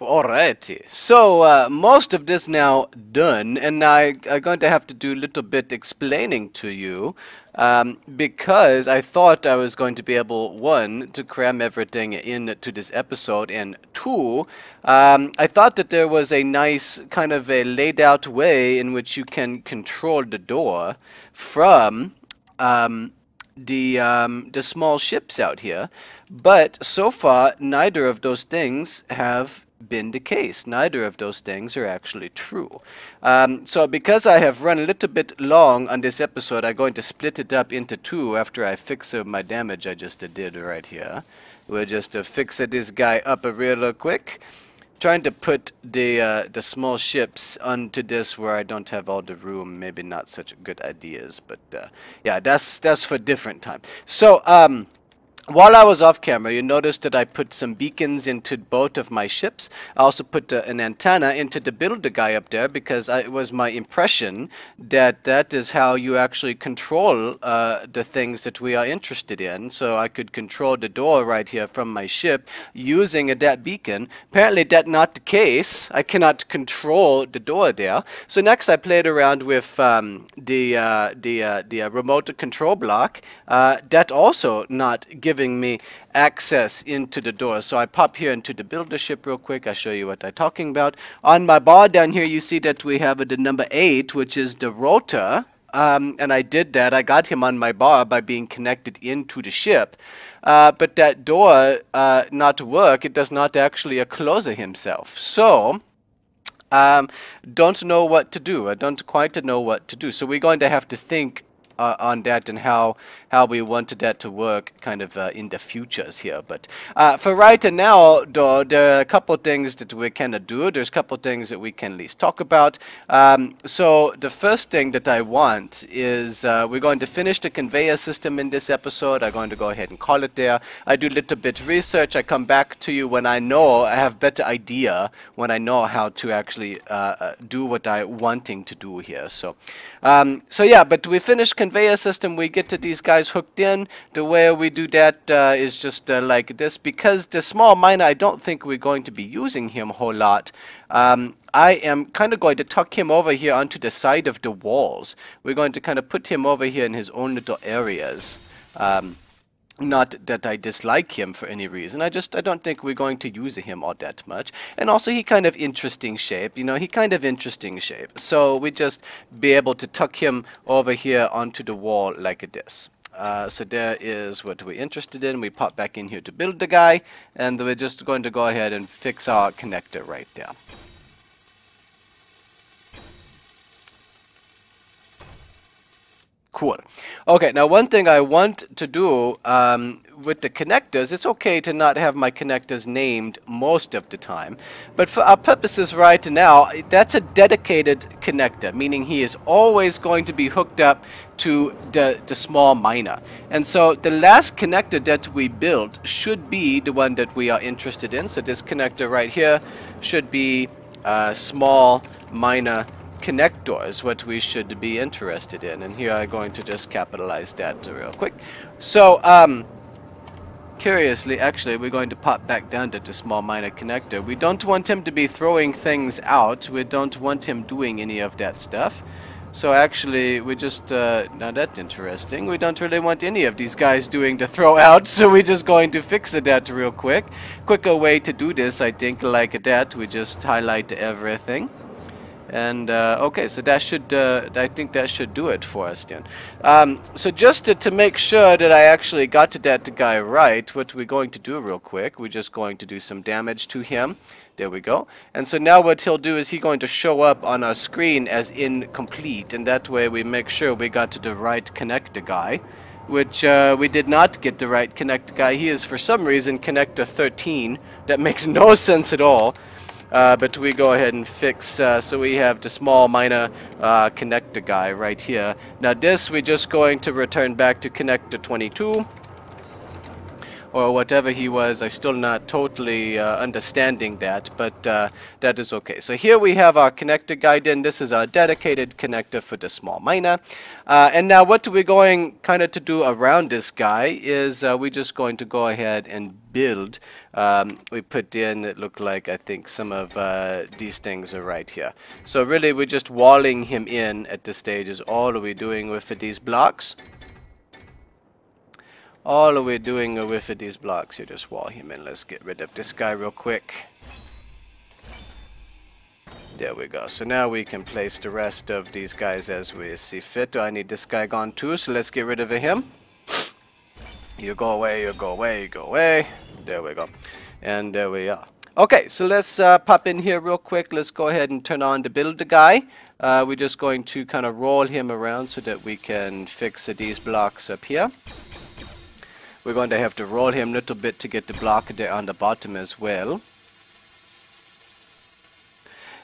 Alrighty, so most of this now done, and I'm going to have to do a little bit explaining to you because I thought I was going to be able, one, to cram everything into this episode, and two, I thought that there was a nice kind of a laid out way in which you can control the door from the small ships out here, but so far neither of those things have been the case. Neither of those things are actually true. So because I have run a little bit long on this episode, I'm going to split it up into two after I fix my damage I just did right here. We'll just fix this guy up real quick. Trying to put the small ships onto this where I don't have all the room. Maybe not such good ideas, but yeah, that's for different time. So while I was off camera, you noticed that I put some beacons into both of my ships. I also put an antenna into the builder guy up there because it was my impression that that is how you actually control the things that we are interested in. So I could control the door right here from my ship using that beacon. Apparently that's not the case. I cannot control the door there. So next I played around with the remote control block. That also not giving me access into the door. So I pop here into the builder ship real quick. I'll show you what I'm talking about. On my bar down here, you see that we have the number 8, which is the rotor. And I did that. I got him on my bar by being connected into the ship. But that door not to work, it does not actually close himself. So don't know what to do. I don't quite know what to do. So we're going to have to think on that and how we wanted that to work kind of in the futures here. But for right now, though, there are a couple things that we can do. There's a couple things that we can at least talk about. So the first thing that I want is we're going to finish the conveyor system in this episode. I'm going to go ahead and call it there. I do a little bit of research. I come back to you when I know I have better idea, when I know how to actually do what I'm wanting to do here. So yeah, but we finish conveyor system. We get to these guys hooked in. The way we do that is just like this. Because the small miner, I don't think we're going to be using him a whole lot. I am kind of going to tuck him over here onto the side of the walls. We're going to kind of put him over here in his own little areas. Not that I dislike him for any reason. I don't think we're going to use him all that much. And also he kind of interesting shape. You know, he kind of interesting shape. So we just be able to tuck him over here onto the wall like this. So there is what we're interested in. We pop back in here to build the guy. And we're just going to go ahead and fix our connector right there. Cool. Okay, now one thing I want to do with the connectors, it's okay to not have my connectors named most of the time, but for our purposes right now, that's a dedicated connector, meaning he is always going to be hooked up to the small miner. And so the last connector that we built should be the one that we are interested in. So this connector right here should be small miner connectors, what we should be interested in. And here I'm going to just capitalize that real quick. So curiously, actually, we're going to pop back down to the small miner connector. We don't want him to be throwing things out. We don't want him doing any of that stuff. So actually, we just, now that's interesting. We don't really want any of these guys doing the throw out, so we're just going to fix that real quick. Quicker way to do this, I think, like that. We just highlight everything. And okay, so that should, I think that should do it for us then. So just to make sure that I actually got to that guy right, what we're going to do real quick, we're just going to do some damage to him. There we go. And so now what he'll do is he's going to show up on our screen as incomplete, and that way we make sure we got to the right connector guy, which we did not get the right connector guy. He is for some reason connector 13. That makes no sense at all. But we go ahead and fix, so we have the small miner connector guy right here. Now this we're just going to return back to connector 22. Or whatever he was. I still not totally understanding that, but that is okay. So here we have our connector guide in. This is our dedicated connector for the small miner. And now what we're going kind of to do around this guy is we're just going to go ahead and build, we put in, it looked like, I think some of these things are right here. So really we're just walling him in at this stage is all we're doing with these blocks. All we're doing with these blocks, you just wall him in. Let's get rid of this guy real quick. There we go. So now we can place the rest of these guys as we see fit. I need this guy gone too, so let's get rid of him. You go away, you go away, you go away. There we go. And there we are. Okay, so let's pop in here real quick. Let's go ahead and turn on the build the guy. We're just going to kind of roll him around so that we can fix these blocks up here. We're going to have to roll him a little bit to get the block there on the bottom as well.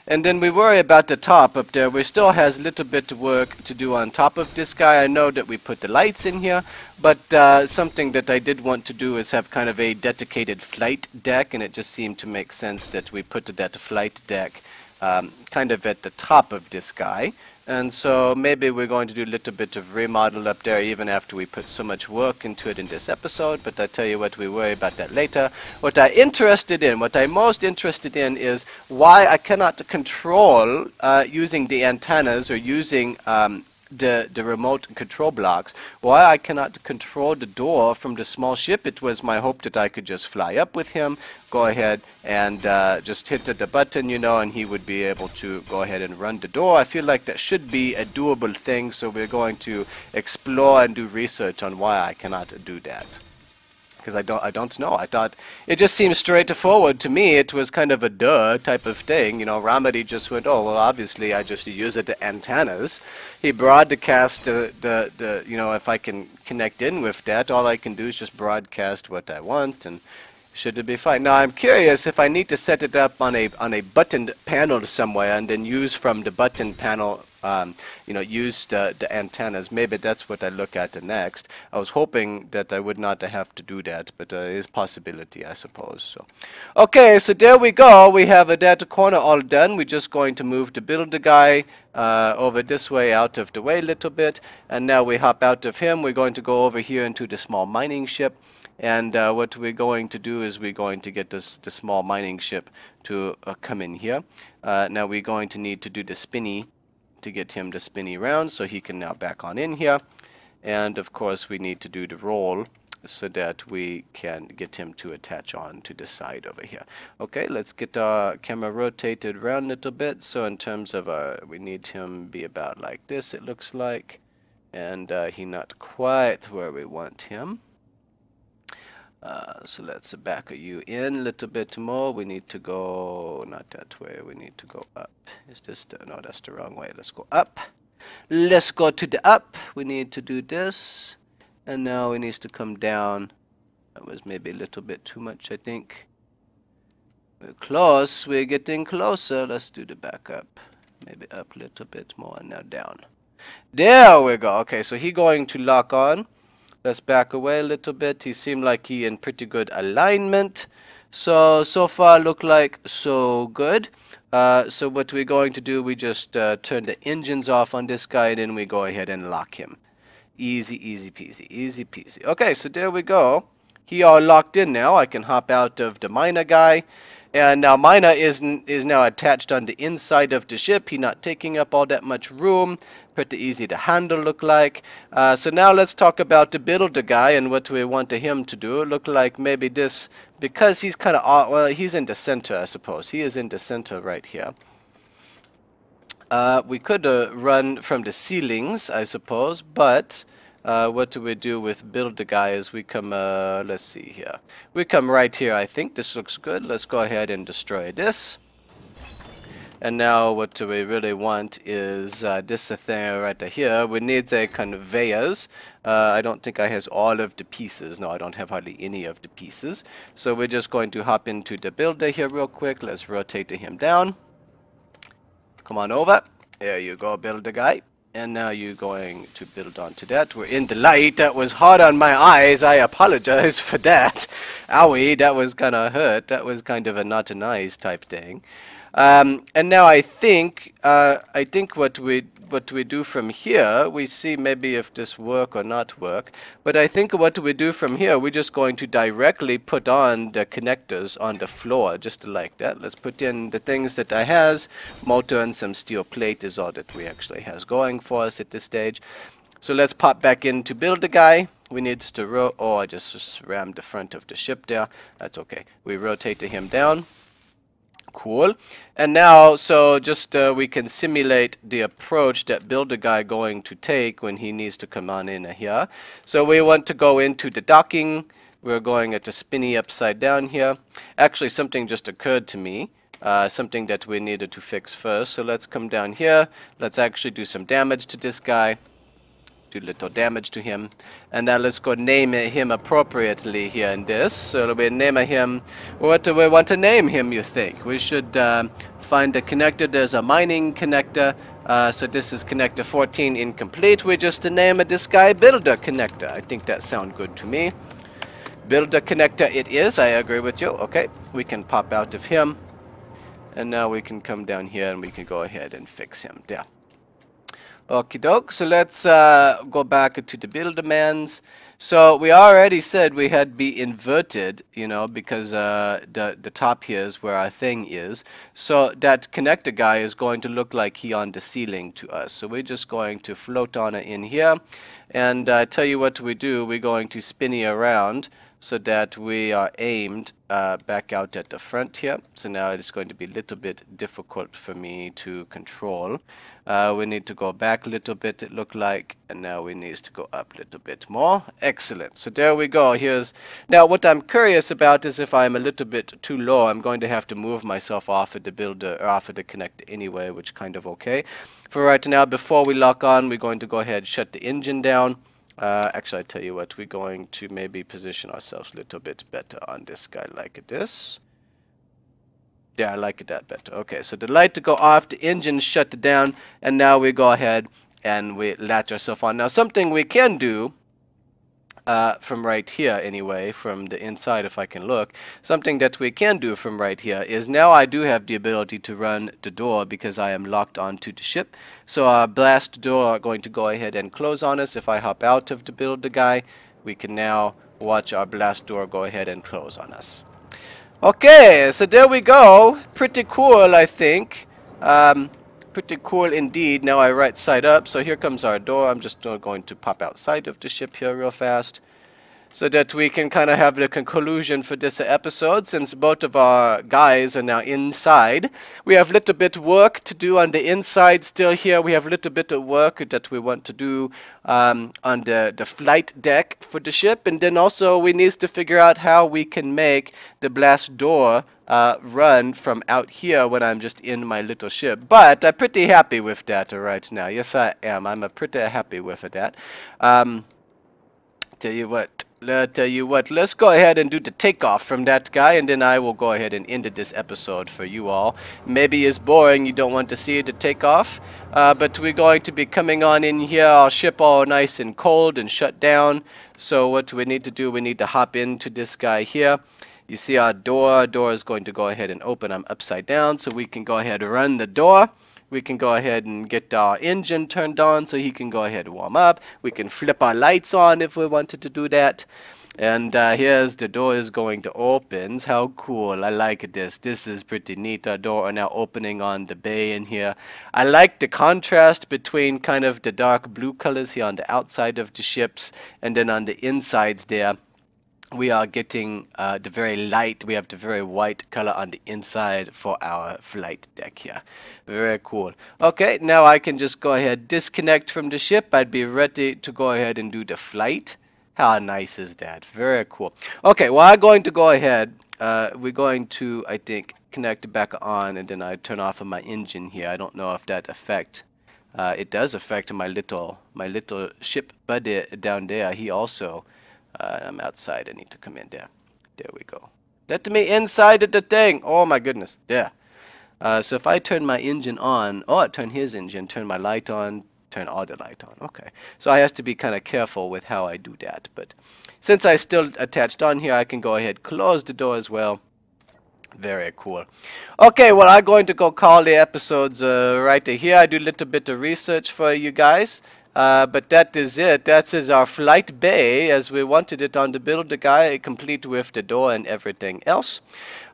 And then we worry about the top up there. We still has a little bit of work to do on top of this guy. I know that we put the lights in here, but something that I did want to do is have kind of a dedicated flight deck, and it just seemed to make sense that we put that flight deck kind of at the top of this guy. And so maybe we're going to do a little bit of remodel up there even after we put so much work into it in this episode, but I tell you what, we worry about that later. What I'm most interested in is why I cannot control using the antennas or using the remote control blocks, why I cannot control the door from the small ship. It was my hope that I could just fly up with him, go ahead and just hit the button, you know, and he would be able to go ahead and run the door. I feel like that should be a doable thing, so we're going to explore and do research on why I cannot do that. Because I don't know. I thought it just seemed straightforward to me. It was kind of a duh type of thing. You know, Romedy just went, oh, well, obviously I just use the antennas. He broadcast the you know, if I can connect in with that, all I can do is just broadcast what I want, and should it be fine. Now I'm curious if I need to set it up on a buttoned panel somewhere and then use from the button panel. You know, use the antennas. Maybe that's what I look at next. I was hoping that I would not have to do that, but it is a possibility, I suppose. So, okay, so there we go. We have that corner all done. We're just going to move the builder guy over this way, out of the way a little bit, and now we hop out of him. We're going to go over here into the small mining ship. And what we're going to do is we're going to get the small mining ship to come in here. Now we're going to need to do the spinny to get him to spinny round, so he can now back on in here. And of course we need to do the roll so that we can get him to attach on to the side over here. Okay, let's get our camera rotated around a little bit. So in terms of we need him be about like this, it looks like, and he not quite where we want him. So let's back you in a little bit more. We need to go, not that way, we need to go up. Is this the, no, that's the wrong way. Let's go up. Let's go to the up. We need to do this. And now it needs to come down. That was maybe a little bit too much, I think. We're close. We're getting closer. Let's do the back up. Maybe up a little bit more and now down. There we go. Okay, so he's going to lock on. Let's back away a little bit. He seemed like he in pretty good alignment. So far look like so good. So what we're going to do, we just turn the engines off on this guy, and then we go ahead and lock him. Easy, easy peasy, easy peasy. Okay, so there we go. He all locked in now. I can hop out of the miner guy. And now miner is now attached on the inside of the ship. He's not taking up all that much room. Pretty easy to handle, look like. So now let's talk about the builder guy and what we want him to do. Look like maybe this, because he's kind of, well, he's in the center, I suppose. He is in the center right here. We could run from the ceilings, I suppose, but what do we do with build the guy is we come, let's see here. We come right here, I think. This looks good. Let's go ahead and destroy this. And now what do we really want is this thing right here. We need a conveyors. I don't think I has all of the pieces. No, I don't have hardly any of the pieces. So we're just going to hop into the builder here real quick. Let's rotate him down. Come on over. There you go, builder guy. And now you're going to build onto that. We're in the light. That was hard on my eyes. I apologize for that. Owie, that was kind of hurt. That was kind of a not a nice type thing. And now I think what we do from here, we see maybe if this work or not work, but I think what we do from here, we're just going to directly put on the connectors on the floor, just like that. Let's put in the things that I has. Motor and some steel plate is all that we actually has going for us at this stage. So let's pop back in to build the guy. We need to oh, I just rammed the front of the ship there. That's okay. We rotate him down. Cool. And now, so just we can simulate the approach that builder guy going to take when he needs to come on in here. So we want to go into the docking. We're going at the spinny upside down here. Actually, something just occurred to me. Something that we needed to fix first. So let's come down here. Let's actually do some damage to this guy. Do little damage to him. And now let's go name him appropriately here in this. So we name him. What do we want to name him, you think? We should find a connector. There's a mining connector. So this is connector 14 incomplete. We just name this guy Builder Connector. I think that sounds good to me. Builder Connector it is. I agree with you. Okay. We can pop out of him. And now we can come down here and we can go ahead and fix him there. Okie doke, so let's go back to the builder mans. So we already said we had be inverted, you know, because the top here is where our thing is. So that connector guy is going to look like he on the ceiling to us. So we're just going to float on it in here. And tell you what we do, we're going to spinny around so that we are aimed back out at the front here. So now it's going to be a little bit difficult for me to control. We need to go back a little bit, it looked like, and now we need to go up a little bit more. Excellent. So there we go. Now what I'm curious about is if I'm a little bit too low, I'm going to have to move myself off of the builder, or off of the connector anyway, which kind of okay. For right now, before we lock on, we're going to go ahead and shut the engine down. Actually, I tell you what, we're going to maybe position ourselves a little bit better on this guy like this. Yeah, I like that better. Okay, so the light to go off, the engine shut down, and now we go ahead and we latch ourselves on. Now, something we can do from right here anyway, from the inside if I can look, something that we can do from right here is now I do have the ability to run the door because I am locked onto the ship. So our blast door are going to go ahead and close on us. If I hop out of the builder guy, we can now watch our blast door go ahead and close on us. Okay, so there we go. Pretty cool, I think. Pretty cool indeed. Now I right side up. So here comes our door. I'm just going to pop outside of the ship here real fast, so that we can kind of have the conclusion for this episode. Since both of our guys are now inside, we have a little bit work to do on the inside still here. We have a little bit of work that we want to do on the flight deck for the ship. And then also we need to figure out how we can make the blast door run from out here when I'm just in my little ship. But I'm pretty happy with that right now. Yes, I am. I'm pretty happy with that. Tell you what, let's go ahead and do the takeoff from that guy, and then I will go ahead and end this episode for you all. Maybe it's boring, you don't want to see the takeoff, but we're going to be coming on in here, our ship all nice and cold and shut down. So what we need to do, we need to hop into this guy here. You see our door is going to go ahead and open. I'm upside down, so we can go ahead and run the door. We can go ahead and get our engine turned on so he can go ahead and warm up. We can flip our lights on if we wanted to do that. And here's the door is going to open. How cool. I like this. This is pretty neat. Our door are now opening on the bay in here. I like the contrast between kind of the dark blue colors here on the outside of the ships, and then on the insides there, we are getting the very light, we have the very white color on the inside for our flight deck here. Very cool. Okay, now I can just go ahead, disconnect from the ship. I'd be ready to go ahead and do the flight. How nice is that? Very cool. Okay, well, I'm going to go ahead. We're going to, I think, connect back on, and then I turn off of my engine here. I don't know if that affect. It does affect my little ship buddy down there. He also. I'm outside. I need to come in there. There we go. Let me inside of the thing. Oh my goodness. There. So if I turn my engine on, I turn his engine, turn my light on, turn all the light on. Okay. So I have to be kind of careful with how I do that. But since I still attached on here, I can go ahead, close the door as well. Very cool. Okay, well, I'm going to go call the episodes right here. I do a little bit of research for you guys. But that is it. That is our flight bay as we wanted it on the build guy, complete with the door and everything else.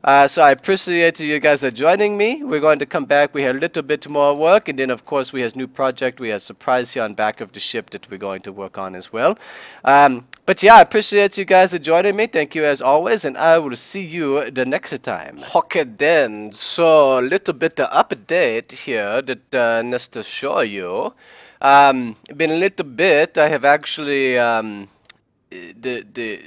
So I appreciate you guys are joining me. We're going to come back. We have a little bit more work, and then of course we have new project. We have a surprise here on back of the ship that we're going to work on as well. But yeah, I appreciate you guys are joining me. Thank you as always, and I will see you the next time. Okay then, so a little bit of update here that needs to show you. Been a little bit. I have actually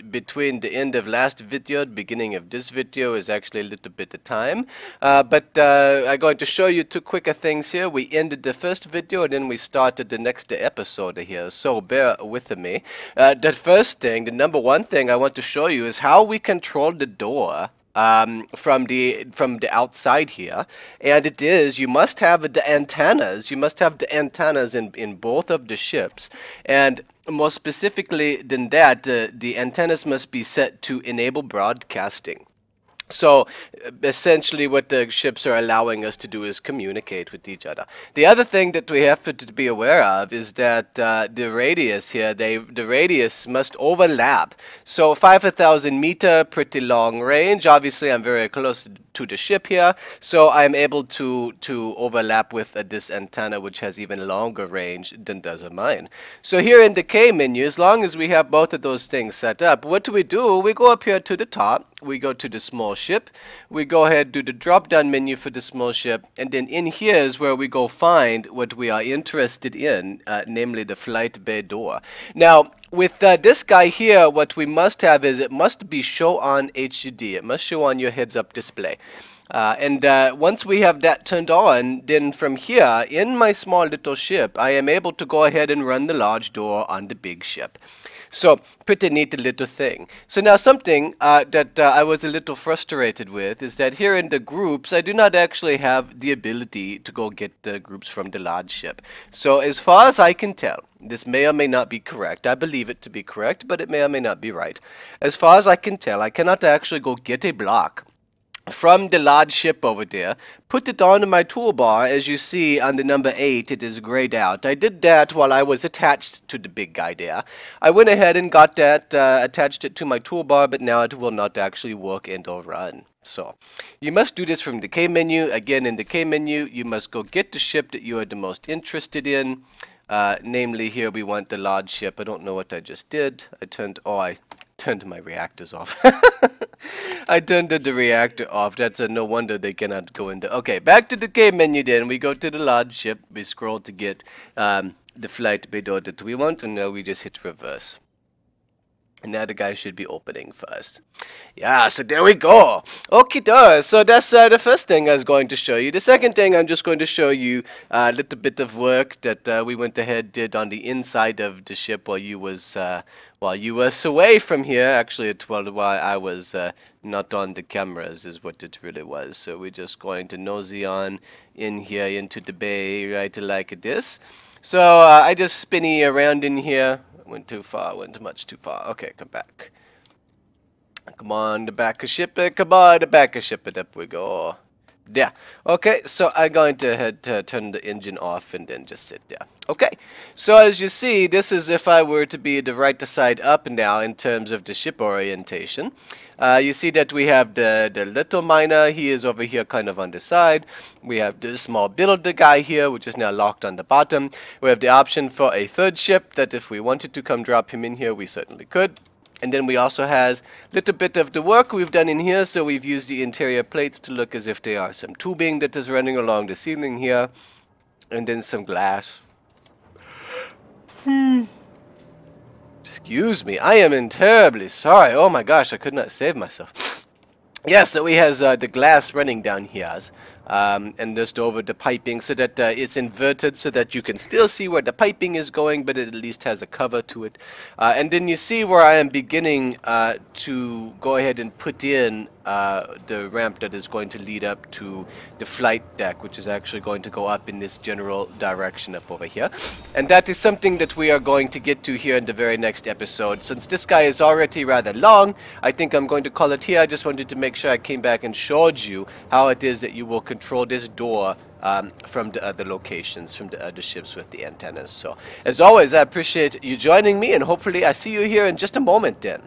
between the end of last video, the beginning of this video is actually a little bit of time. But I'm going to show you two quicker things here. We ended the first video and then we started the next episode here. So bear with me. The first thing, the number one thing I want to show you is how we control the door. From the outside here, and it is you must have the antennas. You must have the antennas in both of the ships, and more specifically than that, the antennas must be set to enable broadcasting. So essentially what the ships are allowing us to do is communicate with each other. The other thing that we have to be aware of is that the radius here, the radius must overlap. So 5,000 meter, pretty long range. Obviously I'm very close to the ship here, so I'm able to overlap with this antenna, which has even longer range than does mine. So here in the K menu, as long as we have both of those things set up, what do? We go up here to the top, we go to the small ship, we go ahead, do the drop down menu for the small ship, and then in here is where we go find what we are interested in, namely the flight bay door. Now with this guy here, what we must have is it must be show on HUD. It must show on your heads up display. Once we have that turned on, then from here in my small little ship I am able to go ahead and run the large door on the big ship. So pretty neat little thing. So now something that I was a little frustrated with is that here in the groups I do not actually have the ability to go get the groups from the large ship. So as far as I can tell, this may or may not be correct. I believe it to be correct, but it may or may not be right. As far as I can tell, I cannot actually go get a block from the large ship over there, put it onto my toolbar. As you see on the number 8, it is grayed out. I did that while I was attached to the big guy there. I went ahead and got that, attached it to my toolbar, but now it will not actually work and or run. So, you must do this from the K menu. Again, in the K menu, you must go get the ship that you are the most interested in. Namely, here we want the large ship. I don't know what I just did. I turned my reactors off. I turned the reactor off. That's no wonder they cannot go into. Okay, back to the K menu then. We go to the large ship. We scroll to get the flight bay door that we want, and now we just hit reverse. And now the guy should be opening first. Yeah, so there we go. Okay, so that's the first thing I was going to show you. The second thing, I'm just going to show you a little bit of work that we went ahead did on the inside of the ship while you was away from here. Actually, while I was not on the cameras is what it really was. So we're just going to nosy on in here into the bay right like this. So I just spinny around in here. Went too far, went much too far. Okay, come back. Come on, the back of ship it. Come on, the back of ship it. Up we go. Yeah. Okay, so I'm going to turn the engine off and then just sit there. Okay, so as you see, this is if I were to be the right side up now in terms of the ship orientation. You see that we have the little miner. He is over here kind of on the side. We have the small builder guy here, which is now locked on the bottom. We have the option for a third ship that if we wanted to come drop him in here, we certainly could. And then we also has a little bit of the work we've done in here. So we've used the interior plates to look as if they are some tubing that is running along the ceiling here. And then some glass. Excuse me, I am terribly sorry. Oh my gosh, I could not save myself. Yeah, so we has the glass running down here. and just over the piping so that it's inverted so that you can still see where the piping is going, but it at least has a cover to it. And then you see where I am beginning to go ahead and put in the ramp that is going to lead up to the flight deck, which is actually going to go up in this general direction up over here. And that is something that we are going to get to here in the very next episode. Since this guy is already rather long, I think I'm going to call it here. I just wanted to make sure I came back and showed you how it is that you will control this door from the other locations, from the other ships with the antennas. So, as always, I appreciate you joining me, and hopefully I see you here in just a moment then.